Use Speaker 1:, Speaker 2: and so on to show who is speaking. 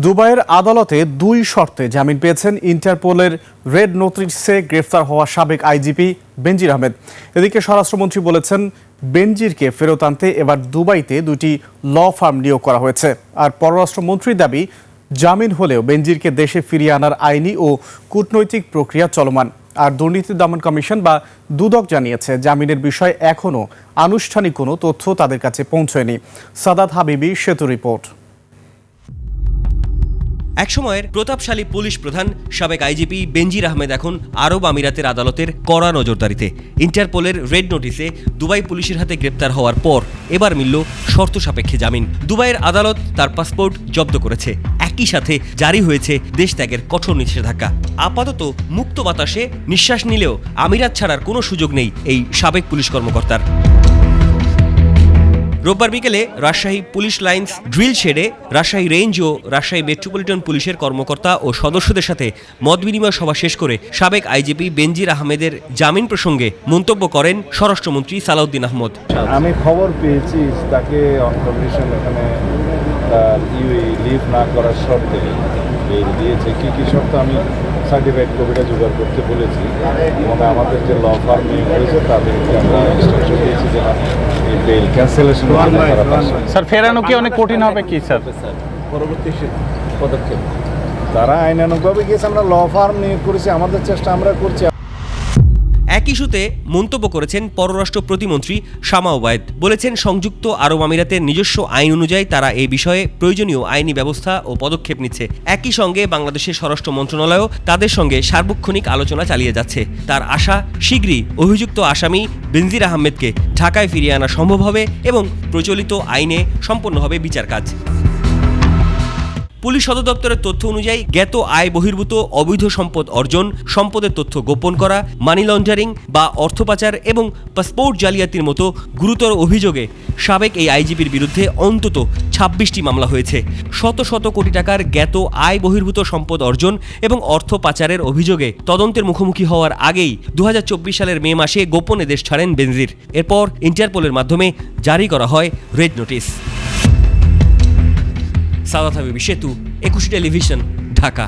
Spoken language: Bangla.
Speaker 1: দুবাইয়ের আদালতে দুই শর্তে জামিন পেয়েছেন ইন্টারপোলের রেড নোটিসে গ্রেফতার হওয়া সাবেক আইজিপি বেনজির আহমেদ। এদিকে স্বরাষ্ট্রমন্ত্রী বলেছেন, বেনজিরকে ফেরত আনতে এবার দুবাইতে দুটি ল ফার্ম নিয়োগ করা হয়েছে। আর পররাষ্ট্রমন্ত্রীর দাবি, জামিন হলেও বেনজিরকে দেশে ফিরিয়ে আনার আইনি ও কূটনৈতিক প্রক্রিয়া চলমান। আর দুর্নীতি দমন কমিশন বা দুদক জানিয়েছে, জামিনের বিষয়ে এখনও আনুষ্ঠানিক কোনো তথ্য তাদের কাছে পৌঁছয়নি। সাদাত হাবিবি, সেতু রিপোর্ট।
Speaker 2: একসময়ের প্রতাপশালী পুলিশ প্রধান সাবেক আইজিপি বেনজির আহমেদ এখন আরব আমিরাতের আদালতের কড়া নজরদারিতে। ইন্টারপোলের রেড নোটিসে দুবাই পুলিশের হাতে গ্রেপ্তার হওয়ার পর এবার মিলল শর্ত সাপেক্ষে জামিন। দুবাইয়ের আদালত তার পাসপোর্ট জব্দ করেছে, একই সাথে জারি হয়েছে দেশ ত্যাগের কঠোর নিষেধাজ্ঞা। আপাতত মুক্ত বাতাসে নিঃশ্বাস নিলেও আমিরাত ছাড়ার কোনো সুযোগ নেই এই সাবেক পুলিশ কর্মকর্তার। রোববার বিকেলে রাজশাহী পুলিশ লাইন্স ড্রিল শেডে রাজশাহী রেঞ্জ ও রাজশাহী মেট্রোপলিটন পুলিশের কর্মকর্তা ও সদস্যদের সাথে মত বিনিময় সভা শেষ করে সাবেক আইজিপি বেনজির আহমেদের জামিন প্রসঙ্গে মন্তব্য করেন স্বরাষ্ট্রমন্ত্রী সালাউদ্দিন আহমদ।
Speaker 3: আমি খবর পেয়েছি তাকে অন কন্ডিশন এখানে তার লিভ না করার শর্তে বেল দিয়েছে। কী শর্ত আমি সার্টিফাইড কপিটা জোগাড় করতে বলেছি এবং আমাদের যে ল ফার্মে হয়েছে তাদেরকে আমরা ইনস্ট্রাকশন দিয়েছি যে এই বেল ক্যান্সেলেশন
Speaker 4: স্যার ফেরানো কি অনেক কঠিন হবে কি স্যার?
Speaker 3: পরবর্তী পদক্ষেপ তারা আইনানুগভাবে গিয়েছে, আমরা ল ফার্ম নিয়োগ করেছি, আমাদের চেষ্টা আমরা করছি।
Speaker 2: এক ইস্যুতে মন্তব্য করেছেন পররাষ্ট্র প্রতিমন্ত্রী শামা ওবায়েদ। বলেছেন, সংযুক্ত আরব আমিরাতের নিজস্ব আইন অনুযায়ী তারা এই বিষয়ে প্রয়োজনীয় আইনি ব্যবস্থা ও পদক্ষেপ নিচ্ছে। একই সঙ্গে বাংলাদেশের স্বরাষ্ট্র মন্ত্রণালয়ও তাদের সঙ্গে সার্বক্ষণিক আলোচনা চালিয়ে যাচ্ছে। তার আশা, শীঘ্রই অভিযুক্ত আসামি বেনজির আহমেদকে ঢাকায় ফিরিয়ে আনা সম্ভব হবে এবং প্রচলিত আইনে সম্পন্ন হবে বিচার কাজ। পুলিশ সদর দপ্তরের তথ্য অনুযায়ী জ্ঞাত আয় বহির্ভূত অবৈধ সম্পদ অর্জন, সম্পদের তথ্য গোপন করা, মানি লন্ডারিং বা অর্থ পাচার এবং পাসপোর্ট জালিয়াতির মতো গুরুতর অভিযোগে সাবেক এই আইজিপির বিরুদ্ধে অন্তত 26টি মামলা হয়েছে। শত শত কোটি টাকার জ্ঞাত আয় বহির্ভূত সম্পদ অর্জন এবং অর্থ পাচারের অভিযোগে তদন্তের মুখোমুখি হওয়ার আগেই 2024 সালের মে মাসে গোপনে দেশ ছাড়েন বেনজির। এরপর ইন্টারপোলের মাধ্যমে জারি করা হয় রেড নোটিস। সাদাত হাবিবি, সেতু, 21 টেলিভিশন, ঢাকা।